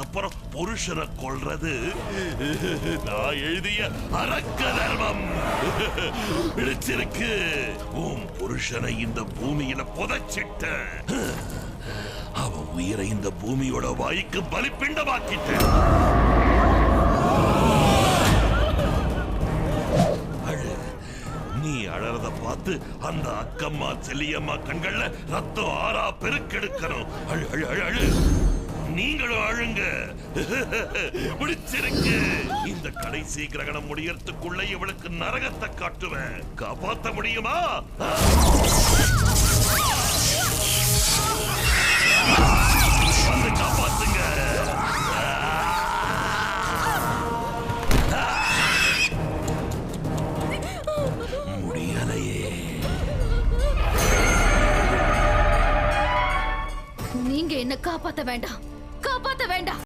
அப்புறம் புருஷனை கொல்றது நான் எழுதிய அரக்க தர்மம். பிடிச்சிருக்கு. உன் புருஷனை இந்த பூமியில புதைச்சிட்ட. அவன் உயிரை இந்த பூமியோட வாய்க்கு பலிப்பிண்டமாக்கிட்ட. அழு. நீ அழறத பார்த்து அந்த அக்கம்மா செல்லியம்மா கண்கள்ல ரத்தம் ஆறா பெருக்கெடுக்கணும். அழு அழு அழு அழு. நீங்களும் அழுங்க. பிடிச்சிருக்கு. இந்த கடைசி கிரகணம் முடியறதுக்குள்ள இவளுக்கு நரகத்தை காட்டுவேன். காப்பாத்த முடியுமா? வந்து காப்பாத்துங்க. முடியலையே. நீங்க என்ன காப்பாத்த வேண்டாம்.